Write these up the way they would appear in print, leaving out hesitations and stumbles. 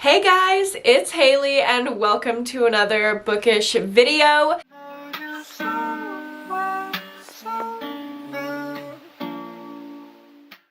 Hey guys, it's Haley and welcome to another bookish video.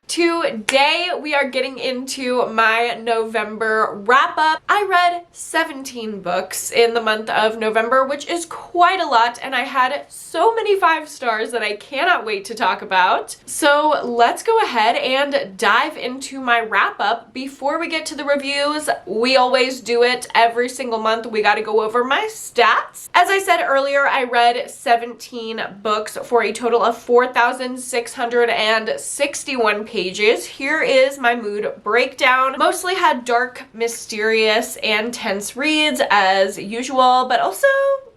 Today we are getting into my November wrap-up. I read 17 books in the month of November, which is quite a lot, and I had so many 5 stars that I cannot wait to talk about. So let's go ahead and dive into my wrap-up. Before we get to the reviews, we always do it every single month. We got to go over my stats. As I said earlier, I read 17 books for a total of 4,661 pages. Here is my mood breakdown. Mostly had dark, mysterious, and tense reads as usual, but also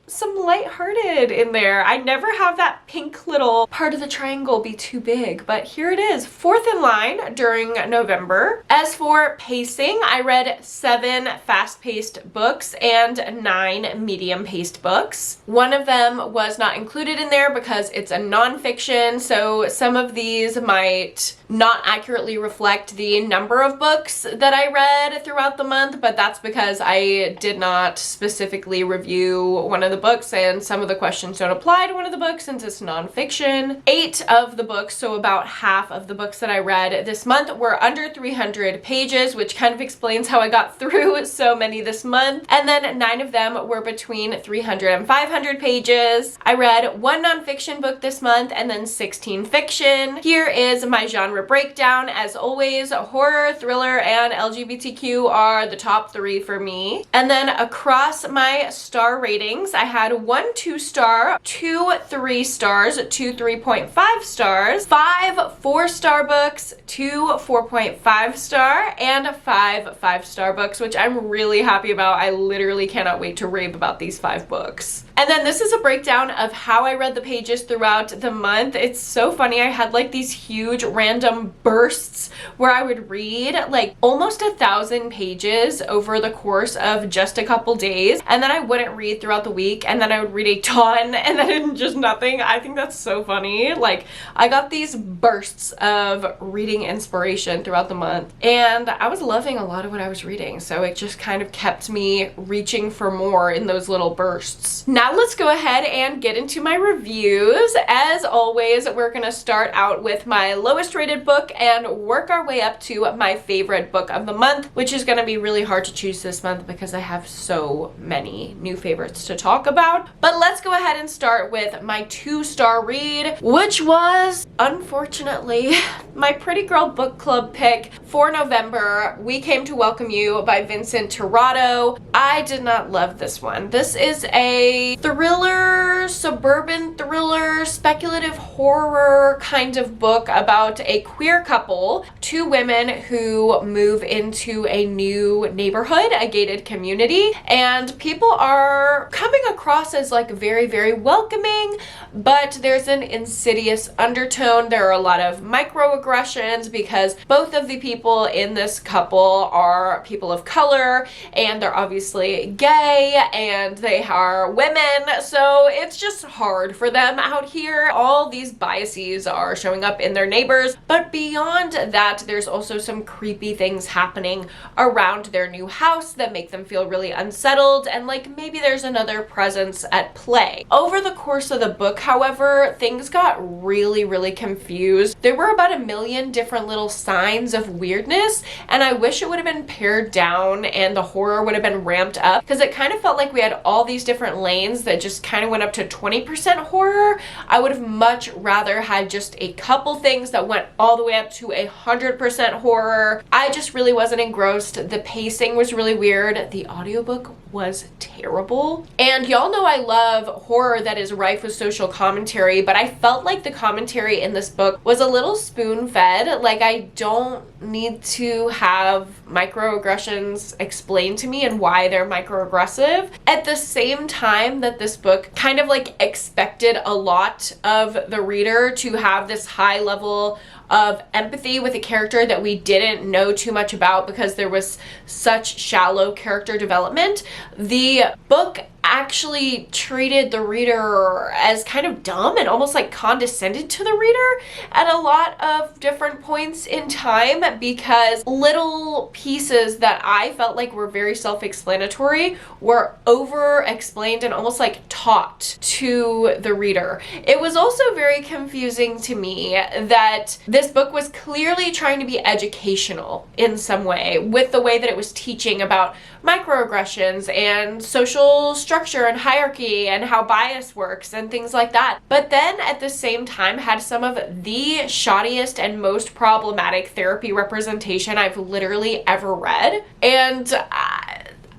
some lighthearted in there. I never have that pink little part of the triangle be too big, but here it is, 4th in line during November. As for pacing, I read 7 fast-paced books and 9 medium-paced books. One of them was not included in there because it's a nonfiction, so some of these might not accurately reflect the number of books that I read throughout the month, but that's because I did not specifically review one of the books and some of the questions don't apply to one of the books since it's nonfiction. 8 of the books, so about half of the books that I read this month, were under 300 pages, which kind of explains how I got through so many this month. And then 9 of them were between 300 and 500 pages. I read 1 nonfiction book this month and then 16 fiction. Here is my genre breakdown. As always, horror, thriller, and LGBTQ are the top 3 for me. And then across my star ratings, I had 1 2-star, 2 3-stars, 2 3.5 stars, 5 4-star books, 2 4.5-star, and 5 5-star books, which I'm really happy about. I literally cannot wait to rave about these 5 books. And then this is a breakdown of how I read the pages throughout the month. It's so funny. I had like these huge random bursts where I would read like almost 1,000 pages over the course of just a couple days, and then I wouldn't read throughout the week, and then I would read a ton and then just nothing. I think that's so funny. Like, I got these bursts of reading inspiration throughout the month, and I was loving a lot of what I was reading, so it just kind of kept me reaching for more in those little bursts. Now let's go ahead and get into my reviews. As always, we're gonna start out with my lowest rated book and work our way up to my favorite book of the month, which is gonna be really hard to choose this month because I have so many new favorites to talk about. But let's go ahead and start with my 2-star read, which was, unfortunately, my Pretty Girl Book Club pick for November, We Came to Welcome You by Vincent Tirado. I did not love this one. This is a thriller, suburban thriller, speculative horror kind of book about a queer couple, 2 women who move into a new neighborhood, a gated community, and people are coming across as like very, very welcoming, but there's an insidious undertone. There are a lot of microaggressions because both of the people in this couple are people of color, and they're obviously gay, and they are women, so it's just hard for them out here. All these biases are showing up in their neighbors, but beyond that, there's also some creepy things happening around their new house that make them feel really unsettled, and like maybe there's another presence at play. Over the course of the book, however, things got really, really confused. There were about 1 million different little signs of weirdness, and I wish it would have been pared down and the horror would have been ramped up, because it kind of felt like we had all these different lanes that just kind of went up to 20% horror. I would have much rather had just a couple things that went all the way up to 100% horror. I just really wasn't engrossed. The pacing was really weird. The audiobook was terrible. And y'all know I love horror that is rife with social commentary, but I felt like the commentary in this book was a little spoon-fed. Like, I don't need to have microaggressions explained to me and why they're microaggressive. At the same time that this book kind of like expected a lot of the reader to have this high level of empathy with a character that we didn't know too much about because there was such shallow character development. The book actually treated the reader as kind of dumb and almost like condescended to the reader at a lot of different points in time, because little pieces that I felt like were very self-explanatory were over-explained and almost like taught to the reader. It was also very confusing to me that this book was clearly trying to be educational in some way with the way that it was teaching about microaggressions and social structure and hierarchy and how bias works and things like that. But then at the same time had some of the shoddiest and most problematic therapy representation I've literally ever read. And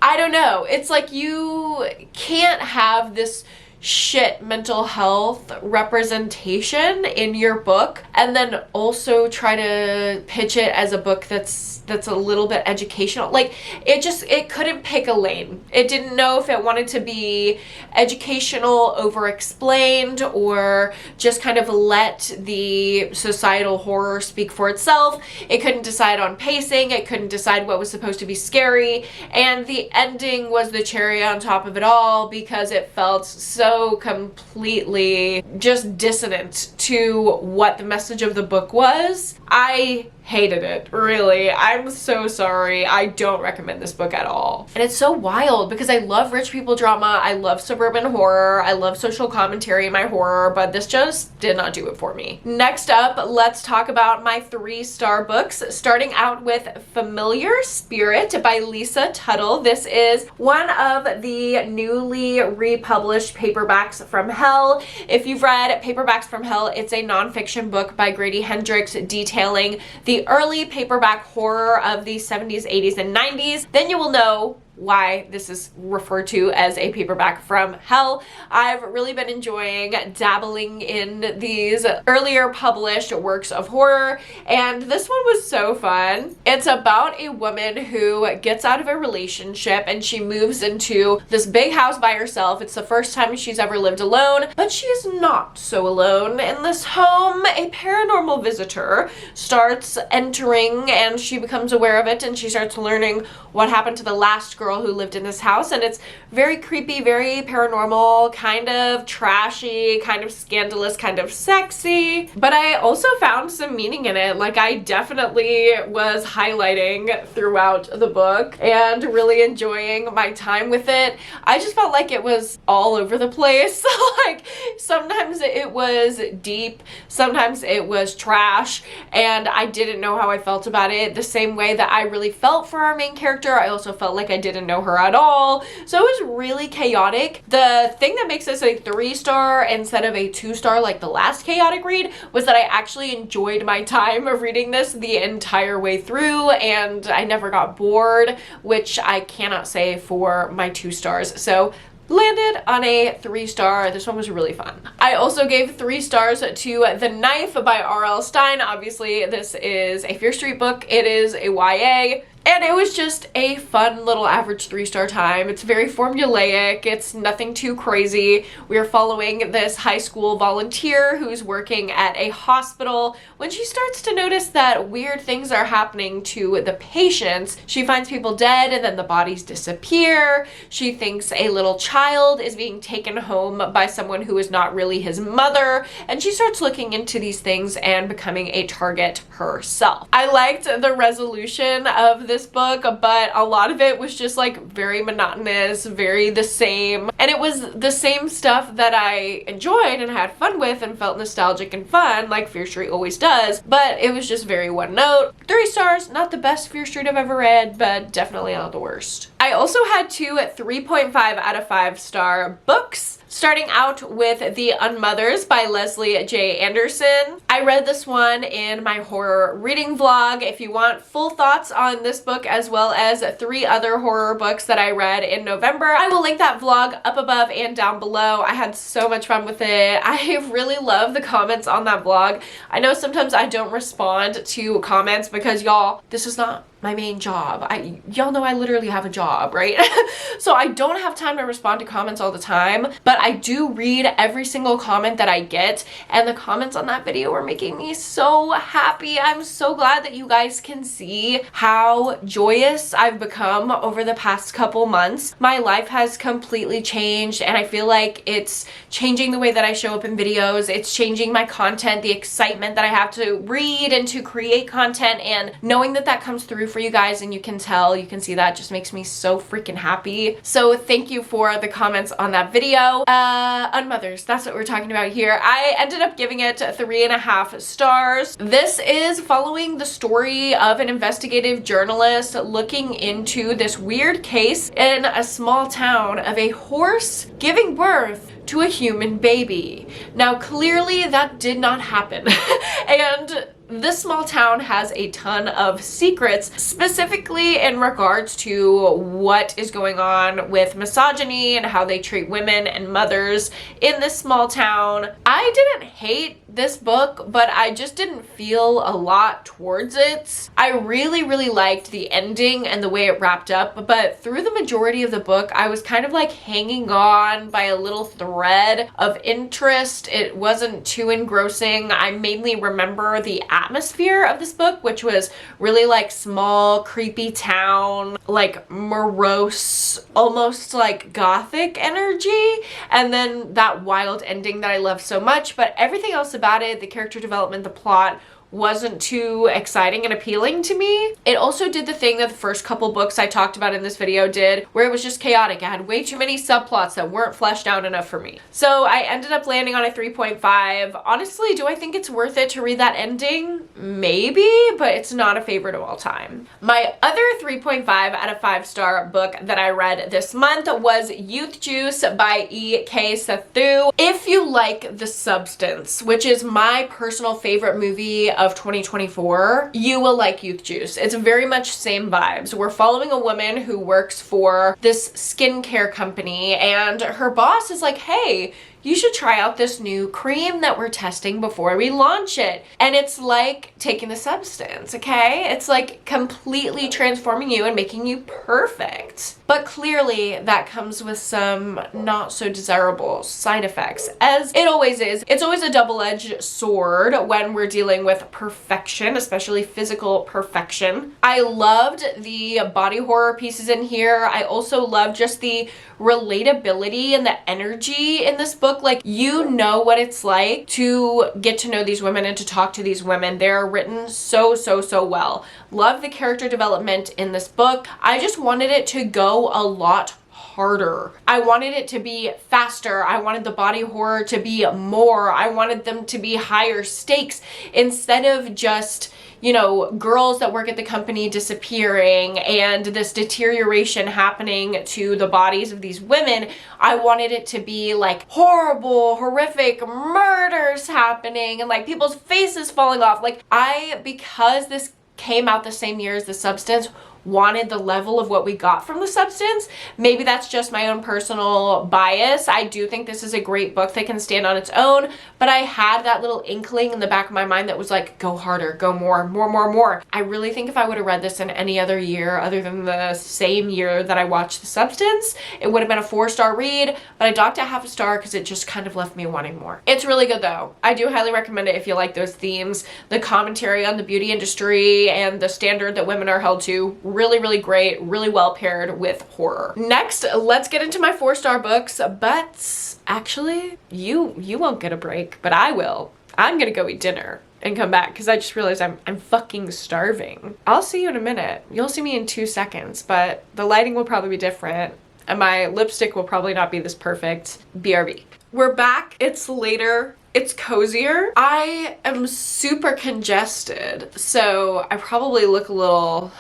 I don't know. It's like you can't have this shit mental health representation in your book and then also try to pitch it as a book that's a little bit educational. Like, it couldn't pick a lane. It didn't know if it wanted to be educational, over-explained, or just kind of let the societal horror speak for itself. It couldn't decide on pacing. It couldn't decide what was supposed to be scary. And the ending was the cherry on top of it all, because it felt so completely just dissonant to what the message of the book was. I hated it, really. I'm so sorry. I don't recommend this book at all. And it's so wild because I love rich people drama, I love suburban horror, I love social commentary in my horror, but this just did not do it for me. Next up, let's talk about my 3-star books, starting out with Familiar Spirit by Lisa Tuttle. This is one of the newly republished paperbacks from hell. If you've read Paperbacks from Hell, it's a nonfiction book by Grady Hendrix detailing the early paperback horror of the 70s, 80s, and 90s. Then you will know why this is referred to as a paperback from hell. I've really been enjoying dabbling in these earlier published works of horror, and this one was so fun. It's about a woman who gets out of a relationship and she moves into this big house by herself. It's the first time she's ever lived alone, but she's not so alone. In this home, a paranormal visitor starts entering and she becomes aware of it, and she starts learning what happened to the last girl who lived in this house. And it's very creepy, very paranormal, kind of trashy, kind of scandalous, kind of sexy. But I also found some meaning in it. Like, I definitely was highlighting throughout the book and really enjoying my time with it. I just felt like it was all over the place. Like, sometimes it was deep, sometimes it was trash, and I didn't know how I felt about it. The same way that I really felt for our main character, I also felt like I didn't know her at all. So it was really chaotic. The thing that makes this a 3-star instead of a 2-star like the last chaotic read was that I actually enjoyed my time of reading this the entire way through, and I never got bored, which I cannot say for my 2 stars. So landed on a 3-star. This one was really fun. I also gave 3 stars to The Knife by R.L. Stine. Obviously, this is a Fear Street book. It is a YA. And it was just a fun little average 3-star time. It's very formulaic. It's nothing too crazy. We are following this high school volunteer who's working at a hospital. When she starts to notice that weird things are happening to the patients, she finds people dead and then the bodies disappear. She thinks a little child is being taken home by someone who is not really his mother. And she starts looking into these things and becoming a target herself. I liked the resolution of this book, but a lot of it was just like very monotonous, very the same. And it was the same stuff that I enjoyed and had fun with and felt nostalgic and fun, like Fear Street always does, but it was just very one note. 3 stars, not the best Fear Street I've ever read, but definitely not the worst. I also had 2 3.5 out of 5-star books. Starting out with The Unmothers by Leslie J. Anderson. I read this one in my horror reading vlog. If you want full thoughts on this book as well as 3 other horror books that I read in November, I will link that vlog up above and down below. I had so much fun with it. I really love the comments on that vlog. I know sometimes I don't respond to comments because, y'all, this is not my main job. Y'all know I literally have a job, right? So I don't have time to respond to comments all the time, but I do read every single comment that I get, and the comments on that video are making me so happy. I'm so glad that you guys can see how joyous I've become over the past couple months. My life has completely changed, and I feel like it's changing the way that I show up in videos. It's changing my content, the excitement that I have to read and to create content, and knowing that that comes through for you guys, and you can tell, you can see that, just makes me so freaking happy. So thank you for the comments on that video. Unmothers, that's what we're talking about here. I ended up giving it 3.5 stars. This is following the story of an investigative journalist looking into this weird case in a small town of a horse giving birth to a human baby. Now, clearly that did not happen. And this small town has a ton of secrets, specifically in regards to what is going on with misogyny and how they treat women and mothers in this small town. I didn't hate this book, but I just didn't feel a lot towards it. I really, really liked the ending and the way it wrapped up, but through the majority of the book, I was kind of like hanging on by a little thread of interest. It wasn't too engrossing. I mainly remember the atmosphere of this book, which was really like small, creepy town, like morose, almost like gothic energy, and then that wild ending that I love so much. But everything else about it, the character development, the plot, wasn't too exciting and appealing to me. It also did the thing that the first couple books I talked about in this video did, where it was just chaotic. It had way too many subplots that weren't fleshed out enough for me. So I ended up landing on a 3.5. Honestly, do I think it's worth it to read that ending? Maybe, but it's not a favorite of all time. My other 3.5 out of 5-star book that I read this month was Youth Juice by E.K. Sathu. If you like The Substance, which is my personal favorite movie of 2024, you will like Youth Juice. It's very much same vibes. We're following a woman who works for this skincare company, and her boss is like, hey, you should try out this new cream that we're testing before we launch it. And it's like taking The Substance, okay? It's like completely transforming you and making you perfect. But clearly that comes with some not so desirable side effects, as it always is. It's always a double-edged sword when we're dealing with perfection, especially physical perfection. I loved the body horror pieces in here. I also loved just the relatability and the energy in this book. Like, you know what it's like to get to know these women and to talk to these women. They're written so well. Love the character development in this book. I just wanted it to go a lot harder. I wanted it to be faster. I wanted the body horror to be more. I wanted them to be higher stakes instead of just, you know, girls that work at the company disappearing and this deterioration happening to the bodies of these women. I wanted it to be like horrible, horrific murders happening and like people's faces falling off. Like, because this came out the same year as The Substance, wanted the level of what we got from The Substance. Maybe that's just my own personal bias. I do think this is a great book that can stand on its own, but I had that little inkling in the back of my mind that was like, go harder, go more. I really think if I would have read this in any other year other than the same year that I watched The Substance, it would have been a 4-star read, but I docked a 0.5 star because it just kind of left me wanting more. It's really good though. I do highly recommend it if you like those themes. The commentary on the beauty industry and the standard that women are held to, really great, really well paired with horror. Next, let's get into my 4-star books, but actually, you won't get a break, but I will. I'm gonna go eat dinner and come back because I just realized I'm fucking starving. I'll see you in a minute. You'll see me in 2 seconds, but the lighting will probably be different and my lipstick will probably not be this perfect. BRB. We're back. It's later. It's cozier. I am super congested, so I probably look a little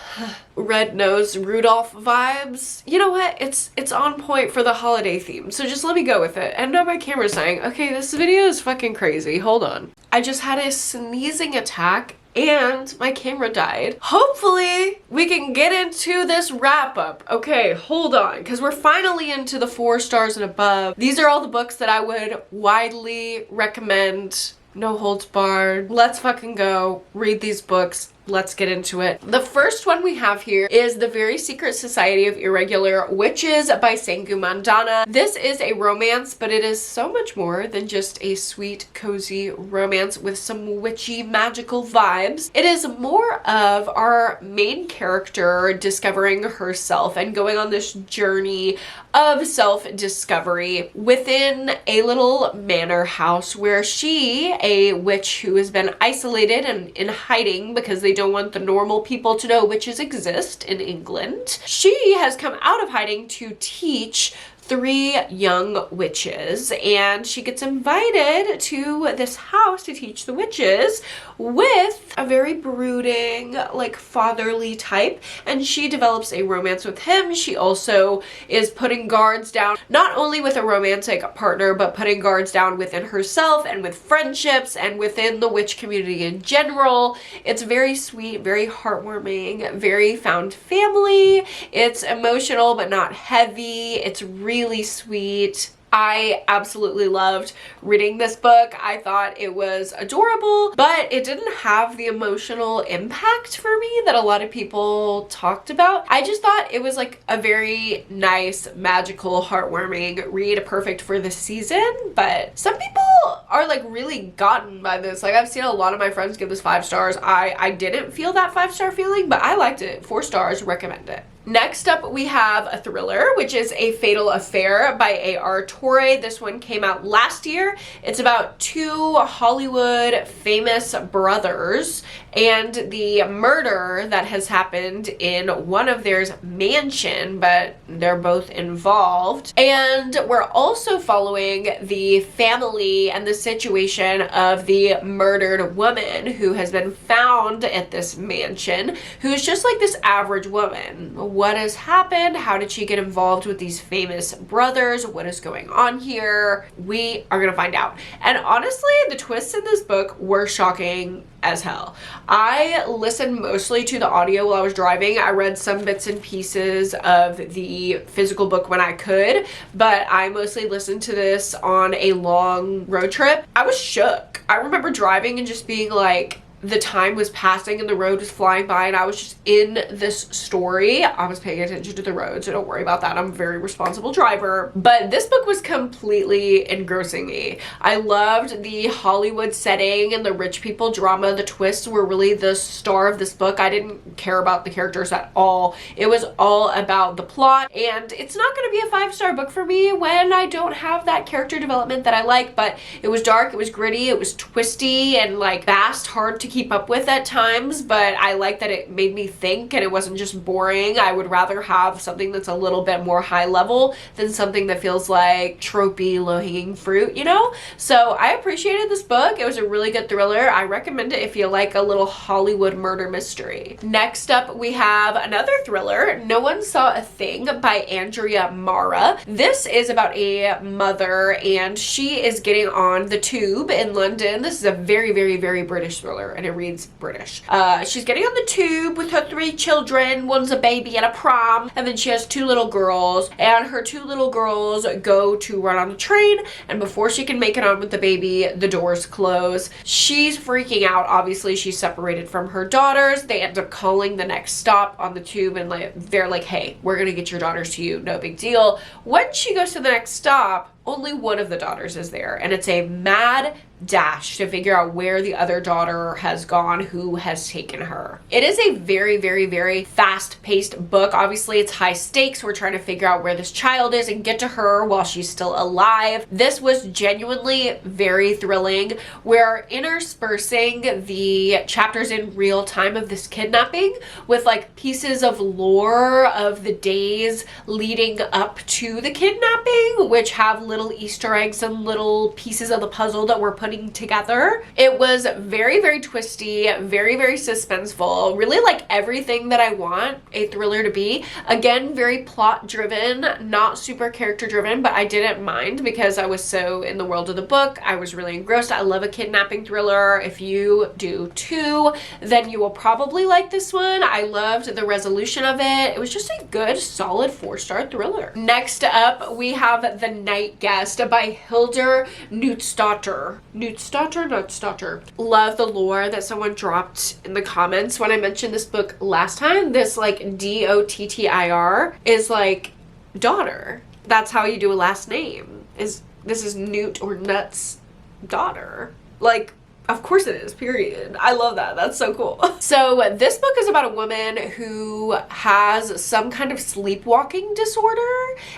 red-nosed Rudolph vibes. You know what? It's on point for the holiday theme, so just let me go with it. And now my camera's saying, okay, this video is fucking crazy. Hold on. I just had a sneezing attack and my camera died. Hopefully we can get into this wrap up. Okay, hold on, because we're finally into the 4 stars and above. These are all the books that I would widely recommend. No holds barred. Let's fucking go. Read these books. let's get into it. The first one we have here is The Very Secret Society of Irregular Witches by Sengu Mandana. This is a romance, but it is so much more than just a sweet, cozy romance with some witchy, magical vibes. It is more of our main character discovering herself and going on this journey of self-discovery within a little manor house where she, a witch who has been isolated and in hiding because they don't want the normal people to know witches exist in England, she has come out of hiding to teach 3 young witches, and she gets invited to this house to teach the witches with a very brooding, like fatherly type, and she develops a romance with him. She also is putting guards down, not only with a romantic partner, but putting guards down within herself and with friendships and within the witch community in general. It's very sweet, very heartwarming, very found family. It's emotional but not heavy. It's really sweet. I absolutely loved reading this book. I thought it was adorable, but it didn't have the emotional impact for me that a lot of people talked about. I just thought it was like a very nice, magical, heartwarming read, perfect for the season, but some people are like really gotten by this. Like I've seen a lot of my friends give this 5 stars. I didn't feel that 5-star feeling, but I liked it. 4 stars, recommend it. Next up, we have a thriller, which is A Fatal Affair by A.R. Torre. This one came out last year. It's about 2 Hollywood famous brothers and the murder that has happened in one of their mansion, but they're both involved. And we're also following the family and the situation of the murdered woman who has been found at this mansion, who's just like this average woman. What has happened? How did she get involved with these famous brothers? What is going on here? We are gonna find out. And honestly, the twists in this book were shocking as hell. I listened mostly to the audio while I was driving. I read some bits and pieces of the physical book when I could, but I mostly listened to this on a long road trip. I was shook. I remember driving and just being like, the time was passing and the road was flying by and I was just in this story. I was paying attention to the road, so don't worry about that. I'm a very responsible driver. But this book was completely engrossing me. I loved the Hollywood setting and the rich people drama. The twists were really the star of this book. I didn't care about the characters at all. It was all about the plot, and it's not going to be a 5-star book for me when I don't have that character development that I like, but it was dark, it was gritty, it was twisty and like fast, hard to keep up with at times, but I like that it made me think and it wasn't just boring. I would rather have something that's a little bit more high level than something that feels like tropey, low-hanging fruit, you know? So I appreciated this book. It was a really good thriller. I recommend it if you like a little Hollywood murder mystery. Next up, we have another thriller, No One Saw a Thing by Andrea Mara. This is about a mother and she is getting on the tube in London. This is a very, very, very British thriller, and it reads British. She's getting on the tube with her 3 children. One's a baby and a prom, and then she has 2 little girls, and her 2 little girls go to run on the train, and before she can make it on with the baby, the doors close. She's freaking out. Obviously, she's separated from her daughters. They end up calling the next stop on the tube, and they're like, hey, we're gonna get your daughters to you, no big deal. When she goes to the next stop, only one of the daughters is there, and it's a mad dash to figure out where the other daughter has gone, who has taken her. It is a very, very, very fast-paced book. Obviously, it's high stakes. We're trying to figure out where this child is and get to her while she's still alive. This was genuinely very thrilling. We're interspersing the chapters in real time of this kidnapping with like pieces of lore of the days leading up to the kidnapping, which have little Easter eggs and little pieces of the puzzle that we're putting together. It was very, very twisty, very, very suspenseful, really like everything that I want a thriller to be. Again, very plot driven, not super character driven, but I didn't mind because I was so in the world of the book. I was really engrossed. I love a kidnapping thriller. If you do too, then you will probably like this one. I loved the resolution of it. It was just a good, solid 4-star thriller. Next up, we have The Night Guest by Hildur Nutsdotter. Nutsdotter? Love the lore that someone dropped in the comments when I mentioned this book last time. This like Dottir is like daughter. That's how you do a last name. This is Newt or Nut's daughter. Like, of course it is, period. I love that. That's so cool. So this book is about a woman who has some kind of sleepwalking disorder,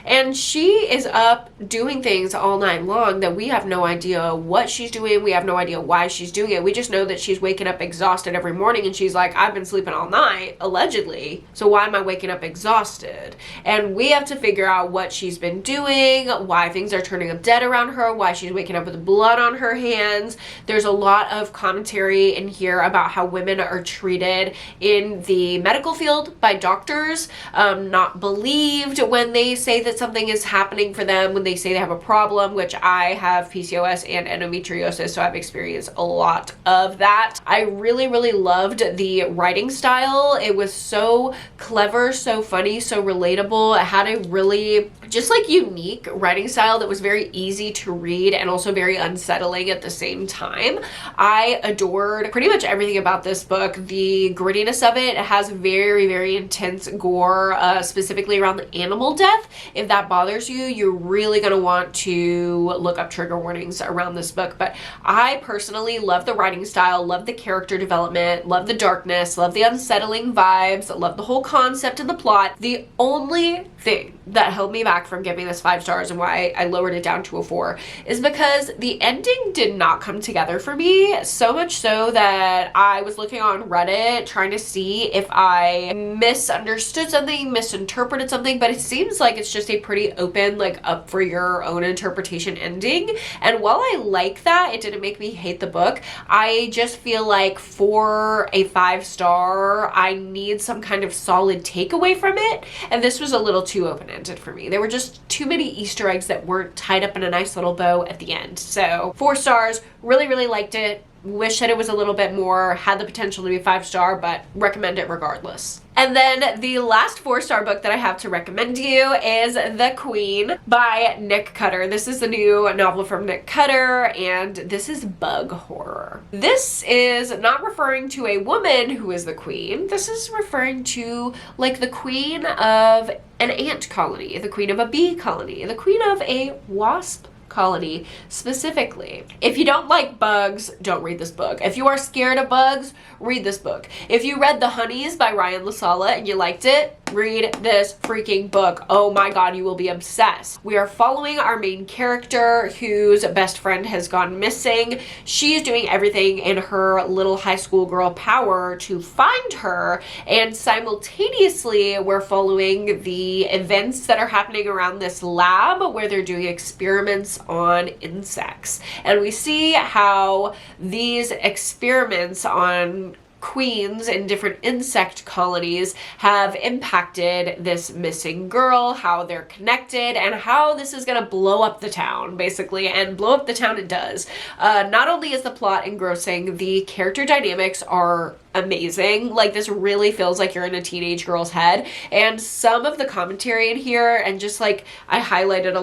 and she is up doing things all night long that we have no idea what she's doing. We have no idea why she's doing it. We just know that she's waking up exhausted every morning, and she's like, I've been sleeping all night, allegedly, so why am I waking up exhausted? And we have to figure out what she's been doing, why things are turning up dead around her, why she's waking up with blood on her hands. There's a lot of commentary in here about how women are treated in the medical field by doctors, not believed when they say that something is happening for them, when they say they have a problem, which I have PCOS and endometriosis, so I've experienced a lot of that. I really, really loved the writing style. It was so clever, so funny, so relatable. It had a really just like unique writing style that was very easy to read and also very unsettling at the same time. I adored pretty much everything about this book. The grittiness of it has very, very intense gore, specifically around the animal death. If that bothers you, you're really going to want to look up trigger warnings around this book. But I personally love the writing style, love the character development, love the darkness, love the unsettling vibes, love the whole concept and the plot. The only thing that held me back from giving this 5 stars and why I lowered it down to a 4 is because the ending did not come together for me, so much so that I was looking on Reddit trying to see if I misunderstood something, misinterpreted something, but it seems like it's just a pretty open, like up for your own interpretation ending. And while I like that, it didn't make me hate the book. I just feel like for a 5 star, I need some kind of solid takeaway from it, and this was a little too open-ended for me. There were just too many Easter eggs that weren't tied up in a nice little bow at the end. So 4 stars, really, really liked it. Wish that it was a little bit more, had the potential to be 5 star, but recommend it regardless. And then the last 4-star book that I have to recommend to you is The Queen by Nick Cutter. This is the new novel from Nick Cutter, and this is bug horror. This is not referring to a woman who is the queen. This is referring to like the queen of an ant colony, the queen of a bee colony, the queen of a wasp colony specifically. If you don't like bugs, don't read this book. If you are scared of bugs, read this book. If you read The Honeys by Ryan LaSala and you liked it, read this freaking book. Oh my god, you will be obsessed. We are following our main character whose best friend has gone missing. She is doing everything in her little high school girl power to find her, and simultaneously we're following the events that are happening around this lab where they're doing experiments on insects. And we see how these experiments on queens in different insect colonies have impacted this missing girl, how they're connected, and how this is gonna blow up the town, basically, and blow up the town it does. Not only is the plot engrossing, the character dynamics are amazing. Like, this really feels like you're in a teenage girl's head, and some of the commentary in here, and just like I highlighted a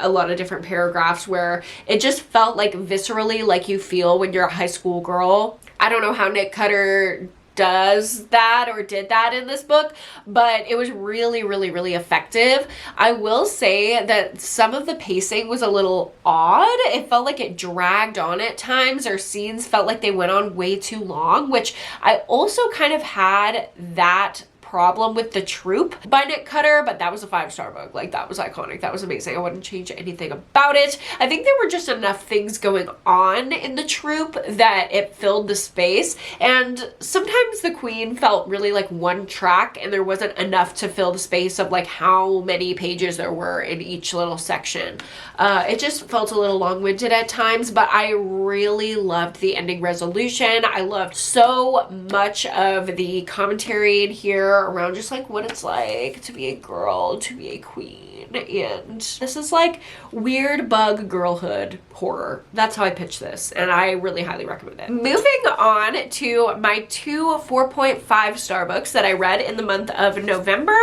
lot of different paragraphs where it just felt like viscerally like you feel when you're a high school girl. I don't know how Nick Cutter does that or did that in this book, but it was really, really, really effective. I will say that some of the pacing was a little odd. It felt like it dragged on at times, or scenes felt like they went on way too long, which I also kind of had that problem with The Troop by Nick Cutter, but that was a 5-star book. Like, that was iconic. That was amazing. I wouldn't change anything about it. I think there were just enough things going on in The Troop that it filled the space, and sometimes The Queen felt really like one track, and there wasn't enough to fill the space of like how many pages there were in each little section. It just felt a little long-winded at times, but I really loved the ending resolution. I loved so much of the commentary in here more around just like what it's like to be a girl, to be a queen. And this is like weird bug girlhood horror. That's how I pitch this, and I really highly recommend it. Moving on to my 2 4.5 star books that I read in the month of November,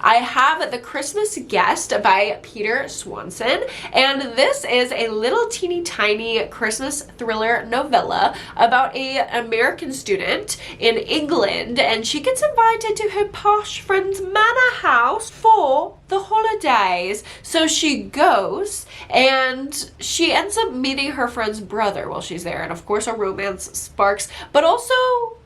I have The Christmas Guest by Peter Swanson, and this is a little teeny tiny Christmas thriller novella about an American student in England, and she gets invited to her posh friend's manor house for the holidays. So she goes, and she ends up meeting her friend's brother while she's there, and of course a romance sparks, but also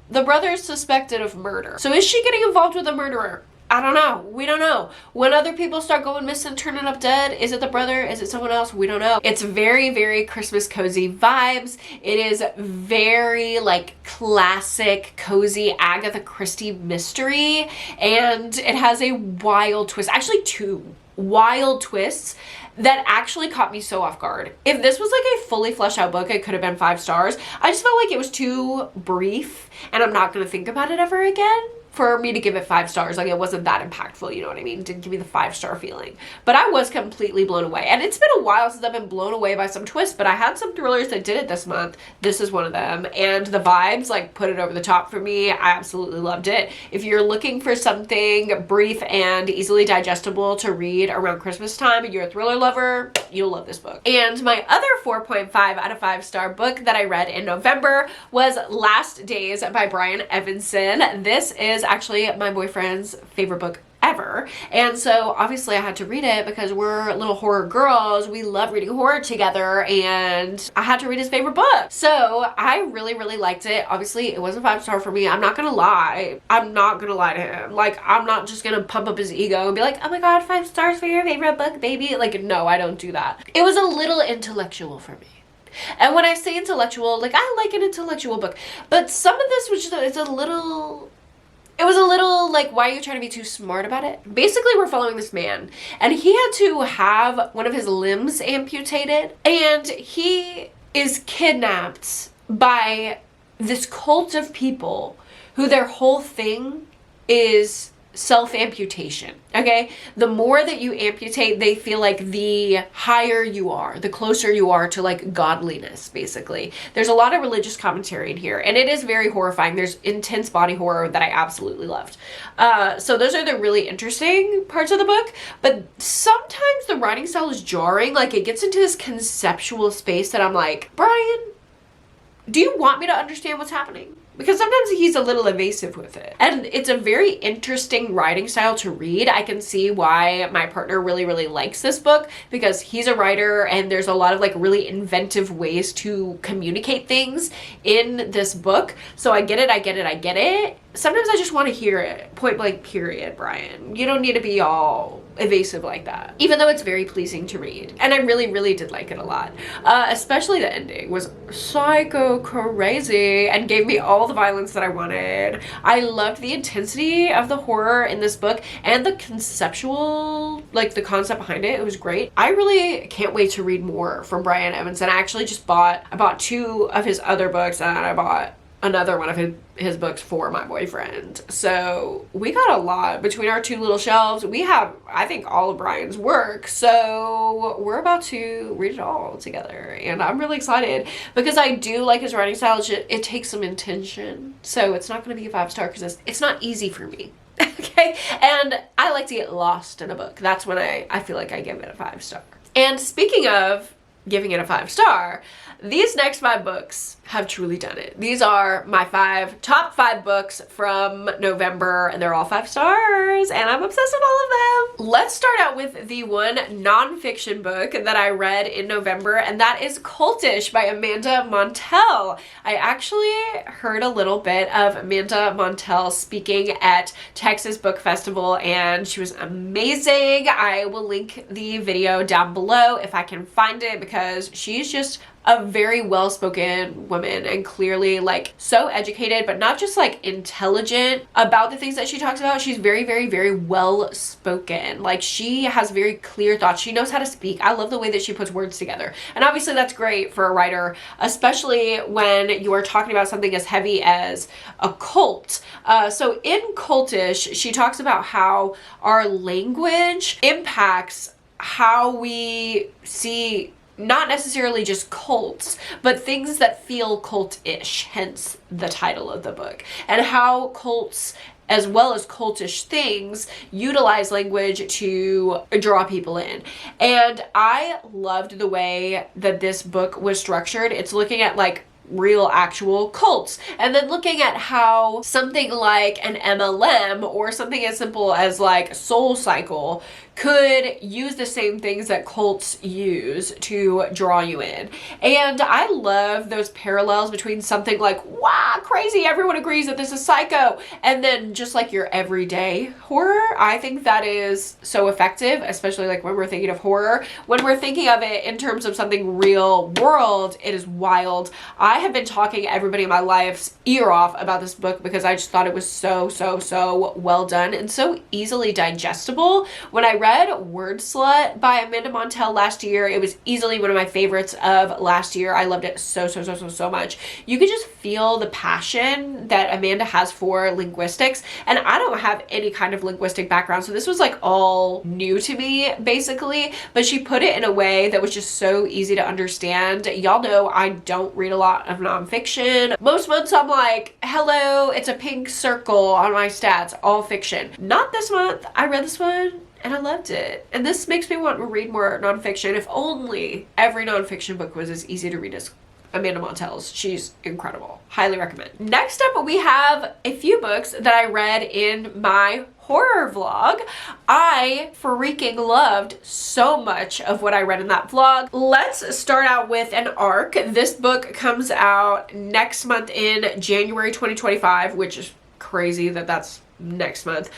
the brother is suspected of murder. So is she getting involved with the murderer? I don't know. We don't know. When other people start going missing, turning up dead, is it the brother? Is it someone else? We don't know. It's very, very Christmas cozy vibes. It is very like classic cozy Agatha Christie mystery, and it has a wild twist. Actually, 2 wild twists that actually caught me so off guard. If this was like a fully fleshed out book, it could have been 5 stars. I just felt like it was too brief, and I'm not going to think about it ever again for me to give it 5 stars. Like, it wasn't that impactful, you know what I mean? It didn't give me the 5-star feeling. But I was completely blown away. And it's been a while since I've been blown away by some twists, but I had some thrillers that did it this month. This is one of them. And the vibes, like, put it over the top for me. I absolutely loved it. If you're looking for something brief and easily digestible to read around Christmas time and you're a thriller lover, you'll love this book. And my other 4.5 out of 5-star book that I read in November was Last Days by Brian Evanson. This is actually my boyfriend's favorite book ever, and so obviously I had to read it because we're little horror girls. We love reading horror together, and I had to read his favorite book. So I really, really liked it. Obviously it wasn't 5-star for me. I'm not gonna lie. I'm not gonna lie to him. Like, I'm not just gonna pump up his ego and be like, oh my god, 5 stars for your favorite book, baby. Like, no, I don't do that. It was a little intellectual for me. And when I say intellectual, like, I like an intellectual book, but some of this was just, it was a little like, why are you trying to be too smart about it? Basically, we're following this man, and he had to have one of his limbs amputated, and he is kidnapped by this cult of people who their whole thing is self-amputation. Okay, the more that you amputate, they feel like the higher you are, the closer you are to like godliness. Basically, there's a lot of religious commentary in here, and it is very horrifying. There's intense body horror that I absolutely loved. So those are the really interesting parts of the book, but sometimes the writing style is jarring. Like, it gets into this conceptual space that I'm like, Brian, do you want me to understand what's happening? Because sometimes he's a little evasive with it. And it's a very interesting writing style to read. I can see why my partner really, really likes this book, because he's a writer and there's a lot of like really inventive ways to communicate things in this book. So I get it, I get it, I get it. Sometimes I just want to hear it. Point blank period, Brian. You don't need to be all evasive like that. Even though it's very pleasing to read. And I really, really did like it a lot. Especially the ending was psycho crazy and gave me all the violence that I wanted. I loved the intensity of the horror in this book and the conceptual, like the concept behind it. It was great. I really can't wait to read more from Brian Evanson. I actually just bought 2 of his other books, and I bought another one of his books for my boyfriend. So we got a lot between our 2 little shelves. We have, I think, all of Brian's work. So we're about to read it all together. And I'm really excited because I do like his writing style. It takes some intention. So it's not going to be a 5-star because it's not easy for me. Okay? And I like to get lost in a book. That's when I feel like I give it a 5-star. And speaking of giving it a 5-star, these next 5 books have truly done it. These are my top 5 books from November, and they're all 5 stars, and I'm obsessed with all of them. Let's start out with the one nonfiction book that I read in November, and that is Cultish by Amanda Montell. I actually heard a little bit of Amanda Montell speaking at Texas Book Festival, and she was amazing. I will link the video down below if I can find it, because because she's just a very well-spoken woman and clearly like so educated, but not just like intelligent about the things that she talks about. She's very, very, very well-spoken. Like she has very clear thoughts. She knows how to speak. I love the way that she puts words together. And obviously that's great for a writer, especially when you are talking about something as heavy as a cult. So in Cultish, she talks about how our language impacts how we see not necessarily just cults, but things that feel cult-ish, hence the title of the book, and how cults as well as cultish things utilize language to draw people in. And I loved the way that this book was structured. It's looking at like real actual cults and then looking at how something like an MLM or something as simple as like Soul Cycle could use the same things that cults use to draw you in. And I love those parallels between something like, wow, crazy, everyone agrees that this is psycho, and then just like your everyday horror. I think that is so effective, especially like when we're thinking of horror. When we're thinking of it in terms of something real world, it is wild. I have been talking everybody in my life's ear off about this book because I just thought it was so well done and so easily digestible. When I read Word Slut by Amanda Montell last year, it was easily one of my favorites of last year. I loved it so much. You could just feel the passion that Amanda has for linguistics, and I don't have any kind of linguistic background, so this was like all new to me basically, but she put it in a way that was just so easy to understand. Y'all know I don't read a lot of nonfiction. Most months I'm like, hello, it's a pink circle on my stats, all fiction. Not this month. I read this one and I loved it. And this makes me want to read more nonfiction. If only every nonfiction book was as easy to read as Amanda Montell's. She's incredible. Highly recommend. Next up, we have a few books that I read in my horror vlog. I freaking loved so much of what I read in that vlog. Let's start out with an arc. This book comes out next month in January 2025, which is crazy that that's next month.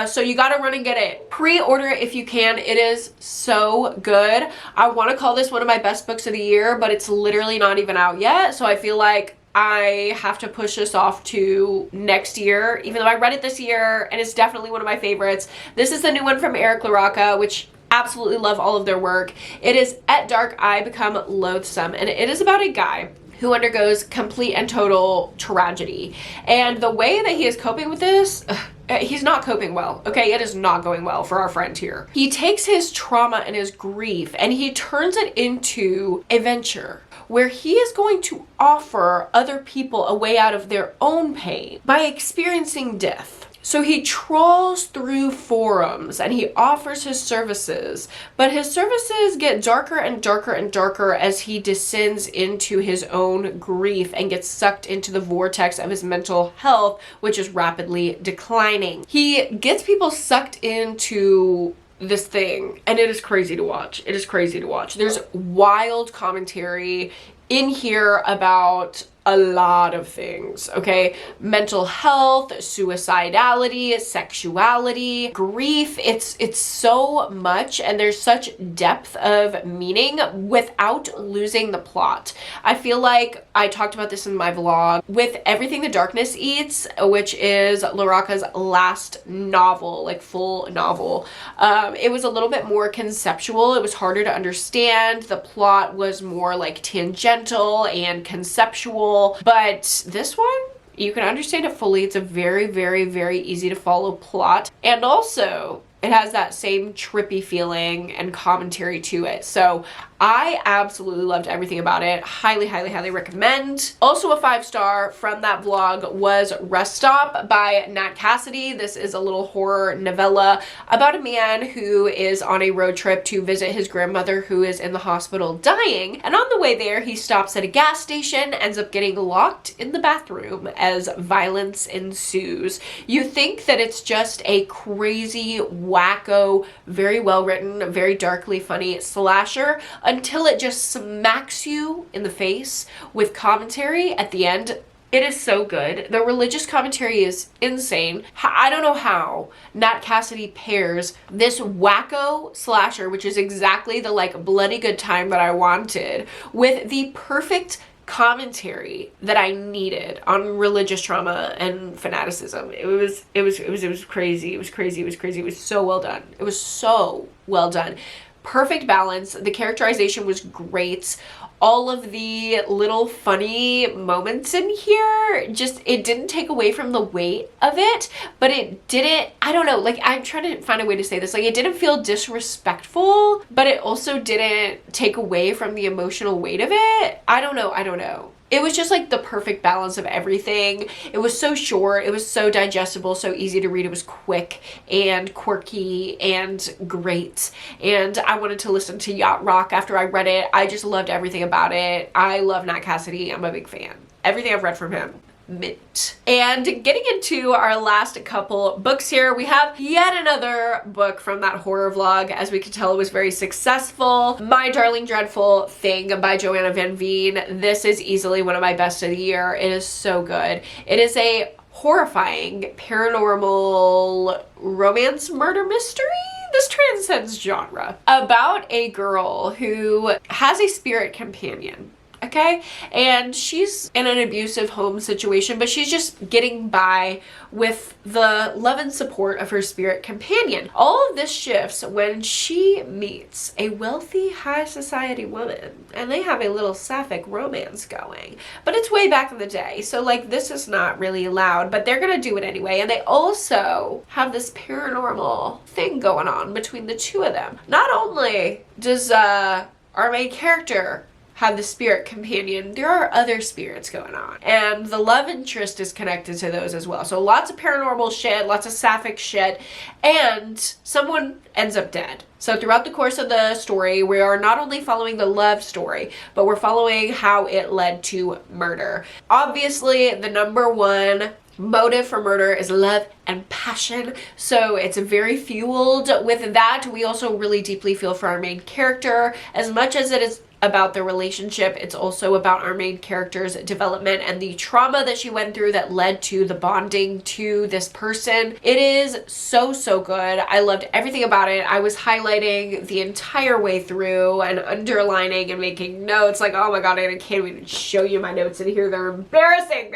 So you gotta run and get it. Pre-order it if you can. It is so good. I want to call this one of my best books of the year, but it's literally not even out yet. So I feel like I have to push this off to next year, even though I read it this year and it's definitely one of my favorites. This is the new one from Eric LaRocca, which absolutely love all of their work. It is At Dark I Become Loathsome, and it is about a guy who undergoes complete and total tragedy. And the way that he is coping with this, he's not coping well, okay? It is not going well for our friend here. He takes his trauma and his grief and he turns it into a venture where he is going to offer other people a way out of their own pain by experiencing death. So he trawls through forums and he offers his services, but his services get darker and darker and darker as he descends into his own grief and gets sucked into the vortex of his mental health, which is rapidly declining. He gets people sucked into this thing and it is crazy to watch. It is crazy to watch. There's wild commentary in here about a lot of things, okay? Mental health, suicidality, sexuality, grief. It's so much, and there's such depth of meaning without losing the plot. I feel like I talked about this in my vlog with Everything the Darkness Eats, which is LaRocca's last novel, like full novel. It was a little bit more conceptual. It was harder to understand. The plot was more like tangential and conceptual. But this one, you can understand it fully. It's a very, very, very easy to follow plot. And also, it has that same trippy feeling and commentary to it. So I absolutely loved everything about it. Highly, highly, highly recommend. Also a 5-star from that vlog was Rest Stop by Nat Cassidy. This is a little horror novella about a man who is on a road trip to visit his grandmother who is in the hospital dying. And on the way there, he stops at a gas station, ends up getting locked in the bathroom as violence ensues. You think that it's just a crazy, wacko, very well written, very darkly funny slasher until it just smacks you in the face with commentary at the end. It is so good. The religious commentary is insane. I don't know how Nat Cassidy pairs this wacko slasher, which is exactly the like bloody good time that I wanted, with the perfect commentary that I needed on religious trauma and fanaticism. It was crazy. It was crazy. It was crazy. It was so well done. It was so well done. Perfect balance. The characterization was great. All of the little funny moments in here, just, it didn't take away from the weight of it, but it didn't, I don't know, like, I'm trying to find a way to say this, like, it didn't feel disrespectful, but it also didn't take away from the emotional weight of it. I don't know. It was just like the perfect balance of everything. It was so short, it was so digestible, so easy to read. It was quick and quirky and great. And I wanted to listen to Yacht Rock after I read it. I just loved everything about it. I love Nat Cassidy. I'm a big fan. Everything I've read from him, mint. And getting into our last couple books here, we have yet another book from that horror vlog. As we could tell, it was very successful. My Darling Dreadful Thing by Joanna Van Veen. This is easily one of my best of the year. It is so good. It is a horrifying paranormal romance murder mystery. This transcends genre. About a girl who has a spirit companion. Okay, and she's in an abusive home situation, but she's just getting by with the love and support of her spirit companion. All of this shifts when she meets a wealthy high society woman, and they have a little sapphic romance going. But it's way back in the day, so like this is not really allowed, but they're gonna do it anyway. And they also have this paranormal thing going on between the two of them. Not only does our main character have the spirit companion, there are other spirits going on. And the love interest is connected to those as well. So lots of paranormal shit, lots of sapphic shit, and someone ends up dead. So throughout the course of the story, we are not only following the love story, but we're following how it led to murder. Obviously, the number one motive for murder is love and passion, so it's very fueled with that. We also really deeply feel for our main character. As much as it is about the relationship, it's also about our main character's development and the trauma that she went through that led to the bonding to this person. It is so good. I loved everything about it. I was highlighting the entire way through and underlining and making notes, like, oh my god, I can't even show you my notes in here. They're embarrassing,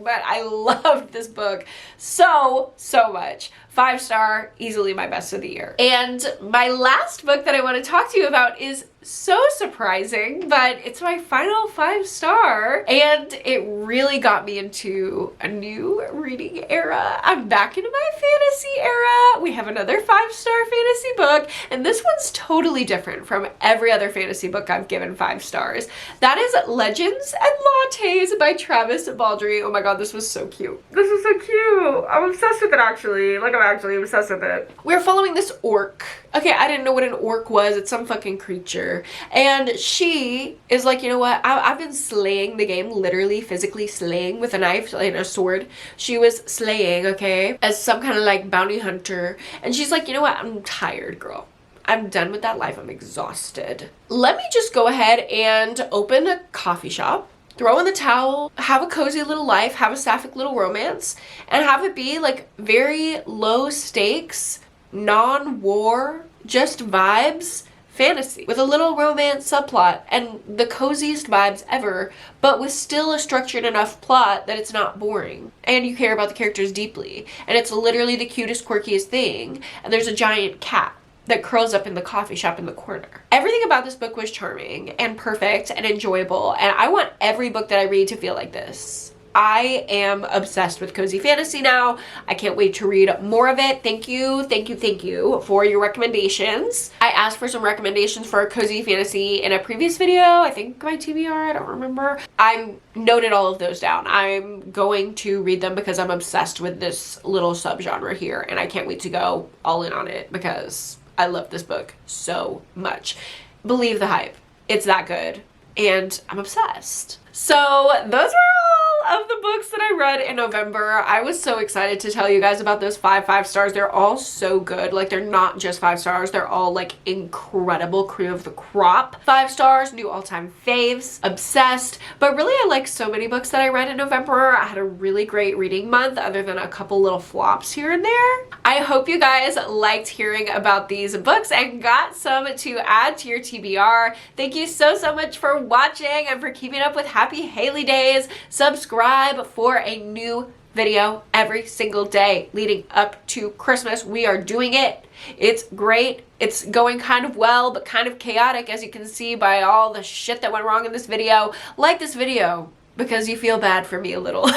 but I loved this book so much. 5-star, easily my best of the year. And my last book that I want to talk to you about is so surprising, but it's my final 5-star, and it really got me into a new reading era. I'm back into my fantasy era. We have another 5-star fantasy book, and this one's totally different from every other fantasy book I've given 5 stars. That is Legends and Lattes by Travis Baldree. Oh my god, this was so cute. This is so cute. I'm obsessed with it, actually. Like, I'm actually obsessed with it. We're following this orc. Okay, I didn't know what an orc was. It's some fucking creature. And she is like, you know what? I've been slaying the game, literally, physically slaying with a knife and a sword. She was slaying, okay, as some kind of like bounty hunter. And she's like, you know what? I'm tired, girl. I'm done with that life. I'm exhausted. Let me just go ahead and open a coffee shop, throw in the towel, have a cozy little life, have a sapphic little romance, and have it be like very low stakes, non-war, just vibes fantasy with a little romance subplot and the coziest vibes ever, but with still a structured enough plot that it's not boring and you care about the characters deeply, and it's literally the cutest, quirkiest thing, and there's a giant cat that curls up in the coffee shop in the corner. Everything about this book was charming and perfect and enjoyable, and I want every book that I read to feel like this. I am obsessed with cozy fantasy now. I can't wait to read more of it. Thank you for your recommendations. I asked for some recommendations for cozy fantasy in a previous video. I think my TBR, I don't remember. I noted all of those down. I'm going to read them because I'm obsessed with this little subgenre here, and I can't wait to go all in on it because I love this book so much. Believe the hype. It's that good. And I'm obsessed. So those were all of the books that I read in November. I was so excited to tell you guys about those 5 stars. They're all so good. Like, they're not just 5 stars. They're all like incredible, cream of the crop 5 stars, new all-time faves, obsessed. But really, I like so many books that I read in November. I had a really great reading month other than a couple little flops here and there. I hope you guys liked hearing about these books and got some to add to your TBR. Thank you so much for watching and for keeping up with Happy Hailey Days. Subscribe for a new video every single day leading up to Christmas. We are doing it. It's great. It's going kind of well, but kind of chaotic, as you can see by all the shit that went wrong in this video. Like this video because you feel bad for me a little.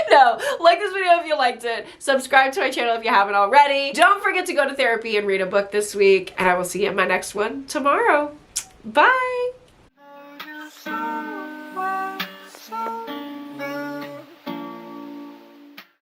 No, like this video if you liked it. Subscribe to my channel if you haven't already. Don't forget to go to therapy and read a book this week. And I will see you in my next one tomorrow. Bye.